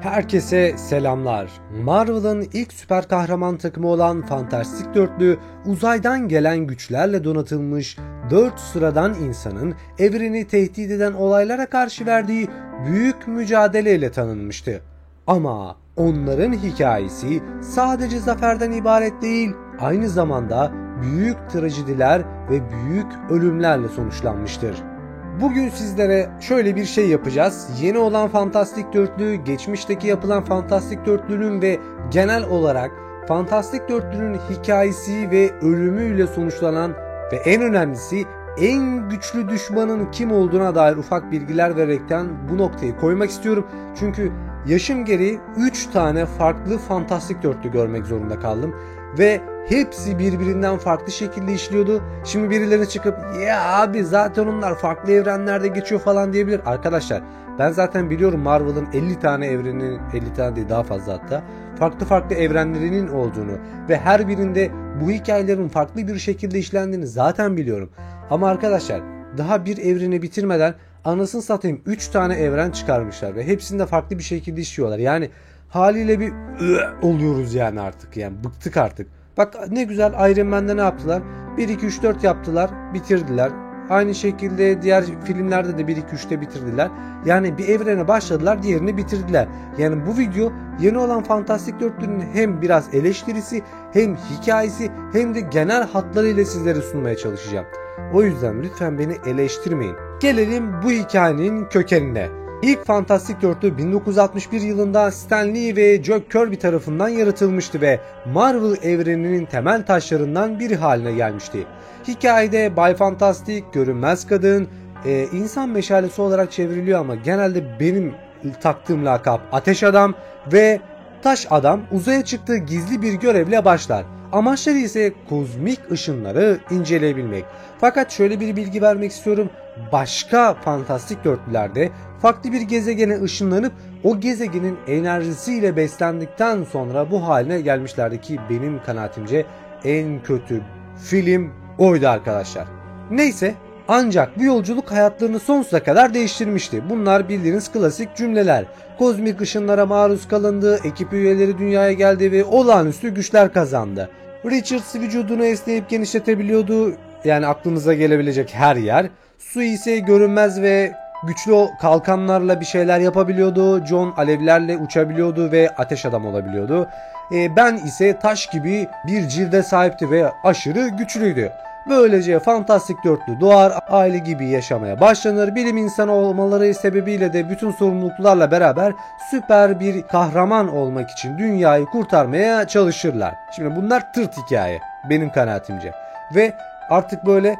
Herkese selamlar. Marvel'ın ilk süper kahraman takımı olan Fantastik Dörtlü, uzaydan gelen güçlerle donatılmış 4 sıradan insanın evreni tehdit eden olaylara karşı verdiği büyük mücadeleyle tanınmıştı. Ama onların hikayesi sadece zaferden ibaret değil, aynı zamanda büyük trajediler ve büyük ölümlerle sonuçlanmıştır. Bugün sizlere şöyle bir şey yapacağız. Yeni olan Fantastik Dörtlü, geçmişteki yapılan Fantastik Dörtlü'nün ve genel olarak Fantastik Dörtlü'nün hikayesi ve ölümüyle sonuçlanan ve en önemlisi en güçlü düşmanın kim olduğuna dair ufak bilgiler vererekten bu noktayı koymak istiyorum. Çünkü yaşım gereği 3 tane farklı Fantastik Dörtlü görmek zorunda kaldım. Ve hepsi birbirinden farklı şekilde işliyordu. Şimdi birileri çıkıp ya abi zaten onlar farklı evrenlerde geçiyor falan diyebilir. Arkadaşlar ben zaten biliyorum Marvel'ın 50 tane evrenin, 50 tane değil daha fazla hatta, farklı evrenlerinin olduğunu ve her birinde bu hikayelerin farklı bir şekilde işlendiğini zaten biliyorum. Ama arkadaşlar daha bir evreni bitirmeden anasını satayım 3 tane evren çıkarmışlar ve hepsinde farklı bir şekilde işliyorlar. Yani haliyle bir oluyoruz yani artık, yani bıktık artık. Bak ne güzel Iron Man'de ne yaptılar? 1 2 3 4 yaptılar, bitirdiler. Aynı şekilde diğer filmlerde de 1 2 3'te bitirdiler. Yani bir evrene başladılar, diğerini bitirdiler. Yani bu video yeni olan Fantastik Dörtlü'nün hem biraz eleştirisi, hem hikayesi, hem de genel hatlarıyla sizlere sunmaya çalışacağım. O yüzden lütfen beni eleştirmeyin. Gelelim bu hikayenin kökenine. İlk Fantastik Dörtlü 1961 yılında Stan Lee ve Jack Kirby tarafından yaratılmıştı ve Marvel evreninin temel taşlarından biri haline gelmişti. Hikayede Bay Fantastic, Görünmez Kadın, insan meşalesi olarak çevriliyor ama genelde benim taktığım lakap Ateş Adam ve Taş Adam uzaya çıktığı gizli bir görevle başlar. Amaçları ise kozmik ışınları inceleyebilmek. Fakat şöyle bir bilgi vermek istiyorum. Başka Fantastik Dörtlülerde farklı bir gezegene ışınlanıp o gezegenin enerjisiyle beslendikten sonra bu haline gelmişlerdi ki benim kanaatimce en kötü film oydu arkadaşlar. Neyse, ancak bu yolculuk hayatlarını sonsuza kadar değiştirmişti. Bunlar bildiğiniz klasik cümleler. Kozmik ışınlara maruz kalındı, ekip üyeleri dünyaya geldi ve olağanüstü güçler kazandı. Richards vücudunu esneyip genişletebiliyordu. Yani aklınıza gelebilecek her yer. Su ise görünmez ve güçlü kalkanlarla bir şeyler yapabiliyordu. John alevlerle uçabiliyordu ve ateş adam olabiliyordu. Ben ise taş gibi bir cilde sahipti ve aşırı güçlüydü. Böylece Fantastik Dörtlü doğar, aile gibi yaşamaya başlanır. Bilim insanı olmaları sebebiyle de bütün sorumluluklarla beraber süper bir kahraman olmak için dünyayı kurtarmaya çalışırlar. Şimdi bunlar tırt hikaye benim kanaatimce. Ve artık böyle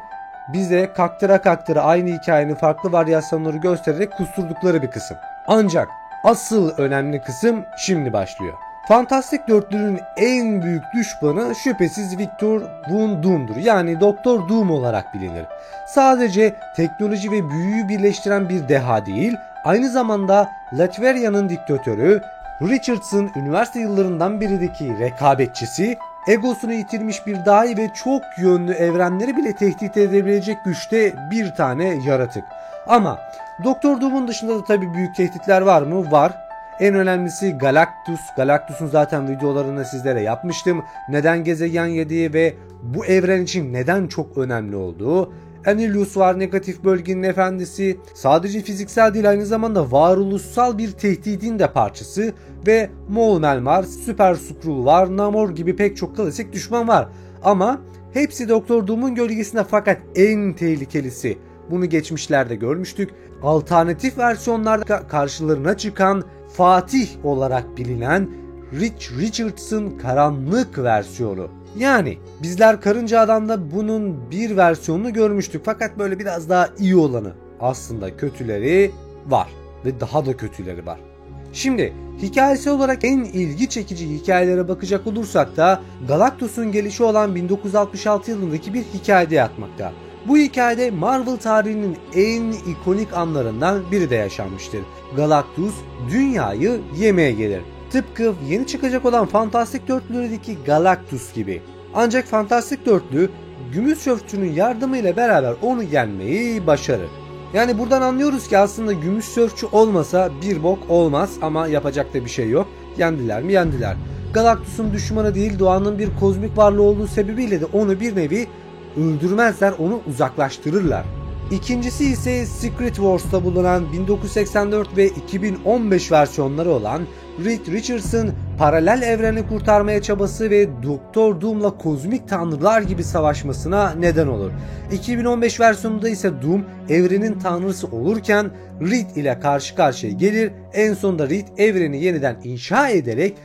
bize kaktıra aynı hikayenin farklı varyasyonları göstererek kusturdukları bir kısım. Ancak asıl önemli kısım şimdi başlıyor. Fantastik Dörtlü'nün en büyük düşmanı şüphesiz Victor Von Doom'dur. Yani Doktor Doom olarak bilinir. Sadece teknoloji ve büyüyü birleştiren bir deha değil, aynı zamanda Latveria'nın diktatörü, Richards'ın üniversite yıllarından birideki rekabetçisi, egosunu yitirmiş bir dahi ve çok yönlü evrenleri bile tehdit edebilecek güçte bir tane yaratık. Ama Doktor Doom'un dışında da tabii büyük tehditler var mı? Var. En önemlisi Galactus. Galactus'un zaten videolarını sizlere yapmıştım. Neden gezegen yediği ve bu evren için neden çok önemli olduğu. Annihilus var, negatif bölgenin efendisi. Sadece fiziksel değil, aynı zamanda varoluşsal bir tehdidin de parçası. Ve Maul var, Super Skrull var, Namor gibi pek çok klasik düşman var. Ama hepsi Doktor Doom'un gölgesinde, fakat en tehlikelisi. Bunu geçmişlerde görmüştük. Alternatif versiyonlarda karşılarına çıkan Fatih olarak bilinen Richards'ın karanlık versiyonu. Yani bizler Karınca Adam'da bunun bir versiyonunu görmüştük, fakat böyle biraz daha iyi olanı. Aslında kötüleri var ve daha da kötüleri var. Şimdi hikayesi olarak en ilgi çekici hikayelere bakacak olursak da Galactus'un gelişi olan 1966 yılındaki bir hikayede yatmakta. Bu hikayede Marvel tarihinin en ikonik anlarından biri de yaşanmıştır. Galactus dünyayı yemeye gelir. Tıpkı yeni çıkacak olan Fantastik Dörtlü'deki Galactus gibi. Ancak Fantastik Dörtlü Gümüş Çöpçü'nün yardımıyla beraber onu yenmeyi başarır. Yani buradan anlıyoruz ki aslında Gümüş Sörfçü olmasa bir bok olmaz ama yapacak da bir şey yok. Yendiler mi? Yendiler. Galactus'un düşmanı değil, doğanın bir kozmik varlığı olduğu sebebiyle de onu bir nevi öldürmezler, onu uzaklaştırırlar. İkincisi ise Secret Wars'ta bulunan 1984 ve 2015 versiyonları olan Reed Richards'ın paralel evreni kurtarmaya çabası ve Doktor Doom'la kozmik tanrılar gibi savaşmasına neden olur. 2015 versiyonunda ise Doom evrenin tanrısı olurken Reed ile karşı karşıya gelir. En sonunda Reed evreni yeniden inşa ederek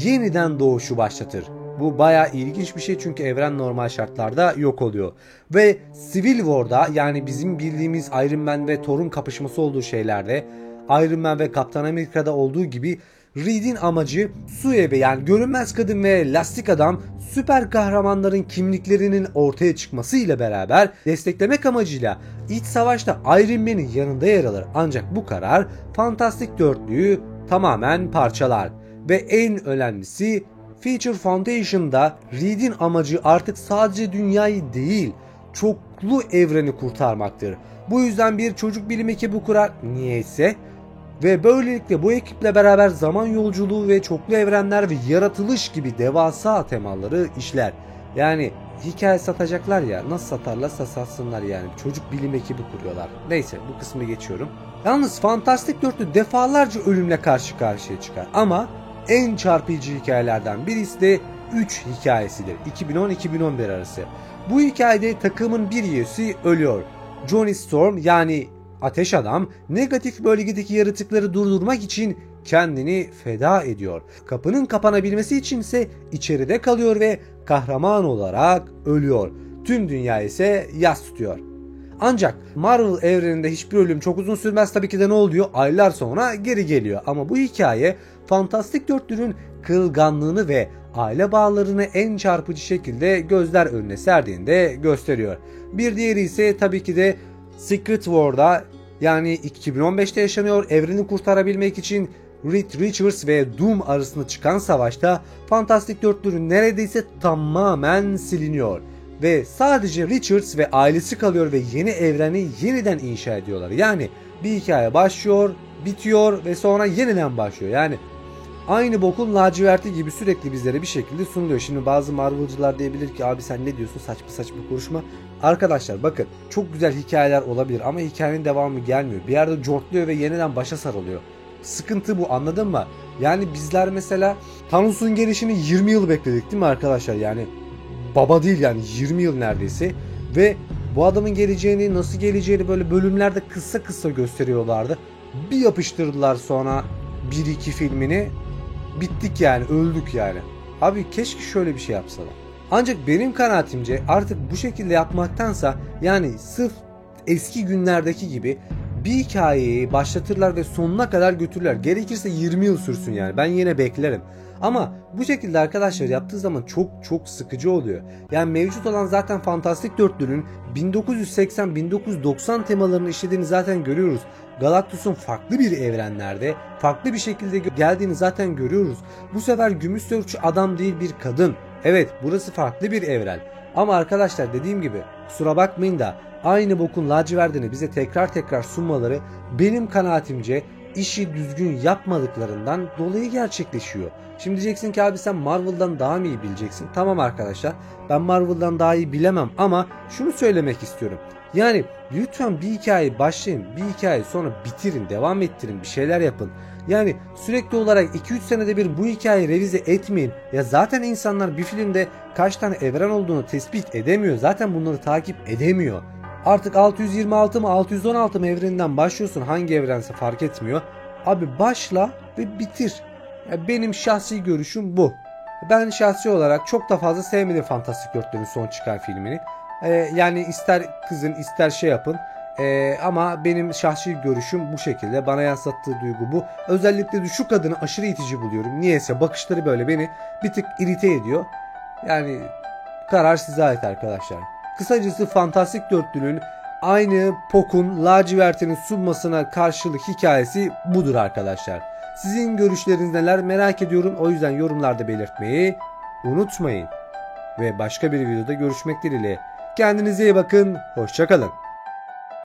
yeniden doğuşu başlatır. Bu bayağı ilginç bir şey çünkü evren normal şartlarda yok oluyor. Ve Civil War'da, yani bizim bildiğimiz Iron Man ve Thor'un kapışması olduğu şeylerde, Iron Man ve Kaptan Amerika'da olduğu gibi Reed'in amacı Sueve, yani Görünmez Kadın ve Lastik Adam süper kahramanların kimliklerinin ortaya çıkması ile beraber desteklemek amacıyla iç savaşta Iron Man'in yanında yer alır. Ancak bu karar Fantastik Dörtlüğü tamamen parçalar. Ve en önemlisi, Future Foundation'da Reed'in amacı artık sadece dünyayı değil, çoklu evreni kurtarmaktır. Bu yüzden bir çocuk bilim ekibi kurar, niyeyse, ve böylelikle bu ekiple beraber zaman yolculuğu ve çoklu evrenler ve yaratılış gibi devasa temaları işler. Yani hikaye satacaklar ya, nasıl satarlarsa satsınlar yani. Çocuk bilim ekibi kuruyorlar. Neyse, bu kısmı geçiyorum. Yalnız Fantastik Dörtlü defalarca ölümle karşı karşıya çıkar ama en çarpıcı hikayelerden birisi de 3 hikayesidir. 2010-2011 arası. Bu hikayede takımın bir üyesi ölüyor. Johnny Storm, yani Ateş Adam, negatif bölgedeki yaratıkları durdurmak için kendini feda ediyor. Kapının kapanabilmesi için ise içeride kalıyor ve kahraman olarak ölüyor. Tüm dünya ise yas tutuyor. Ancak Marvel evreninde hiçbir ölüm çok uzun sürmez, tabii ki de ne oluyor? Aylar sonra geri geliyor. Ama bu hikaye Fantastik Dörtlü'nün kırılganlığını ve aile bağlarını en çarpıcı şekilde gözler önüne serdiğinde gösteriyor. Bir diğeri ise tabii ki de Secret War'da, yani 2015'te yaşanıyor. Evreni kurtarabilmek için Reed Richards ve Doom arasında çıkan savaşta Fantastik Dörtlü'nün neredeyse tamamen siliniyor. Ve sadece Richards ve ailesi kalıyor ve yeni evreni yeniden inşa ediyorlar. Yani bir hikaye başlıyor, bitiyor ve sonra yeniden başlıyor. Yani aynı bokun laciverti gibi sürekli bizlere bir şekilde sunuluyor. Şimdi bazı Marvel'cılar diyebilir ki abi sen ne diyorsun, saçma saçma konuşma. Arkadaşlar bakın, çok güzel hikayeler olabilir ama hikayenin devamı gelmiyor. Bir yerde cortluyor ve yeniden başa sarılıyor. Sıkıntı bu, anladın mı? Yani bizler mesela Thanos'un gelişini 20 yıl bekledik değil mi arkadaşlar? Yani baba değil, yani 20 yıl neredeyse. Ve bu adamın geleceğini, nasıl geleceğini böyle bölümlerde kısa kısa gösteriyorlardı. Bir yapıştırdılar sonra 1-2 filmini. Bittik yani, öldük yani. Abi keşke şöyle bir şey yapsalar. Ancak benim kanaatimce artık bu şekilde yapmaktansa, yani sırf eski günlerdeki gibi bir hikayeyi başlatırlar ve sonuna kadar götürürler. Gerekirse 20 yıl sürsün yani, ben yine beklerim. Ama bu şekilde arkadaşlar yaptığı zaman çok sıkıcı oluyor. Yani mevcut olan zaten Fantastik Dörtlü'nün 1980-1990 temalarını işlediğini zaten görüyoruz. Galactus'un farklı bir evrenlerde farklı bir şekilde geldiğini zaten görüyoruz. Bu sefer Gümüş Sörfçü adam değil, bir kadın. Evet, burası farklı bir evren. Ama arkadaşlar dediğim gibi kusura bakmayın da aynı bokun lacivertini bize tekrar sunmaları benim kanaatimce işi düzgün yapmadıklarından dolayı gerçekleşiyor. Şimdi diyeceksin ki abi sen Marvel'dan daha mı iyi bileceksin? Tamam arkadaşlar, ben Marvel'dan daha iyi bilemem ama şunu söylemek istiyorum. Yani lütfen bir hikaye başlayın, bir hikaye sonra bitirin, devam ettirin, bir şeyler yapın. Yani sürekli olarak 2-3 senede bir bu hikayeyi revize etmeyin. Ya zaten insanlar bir filmde kaç tane evren olduğunu tespit edemiyor. Zaten bunları takip edemiyor. Artık 626 mı 616 mı evreninden başlıyorsun, hangi evrense fark etmiyor. Abi başla ve bitir. Ya benim şahsi görüşüm bu. Ben şahsi olarak çok da fazla sevmedim Fantastik Dörtlü'nün son çıkan filmini. Yani ister kızın ister şey yapın. Ama benim şahsi görüşüm bu şekilde. Bana yansıttığı duygu bu. Özellikle de şu kadını aşırı itici buluyorum. Niyeyse bakışları böyle beni bir tık irite ediyor. Yani karar size ait arkadaşlar. Kısacası Fantastik Dörtlü'nün aynı Pok'un lacivertinin sunmasına karşılık hikayesi budur arkadaşlar. Sizin görüşleriniz neler merak ediyorum. O yüzden yorumlarda belirtmeyi unutmayın. Ve başka bir videoda görüşmek dileğiyle. Kendinize iyi bakın. Hoşça kalın.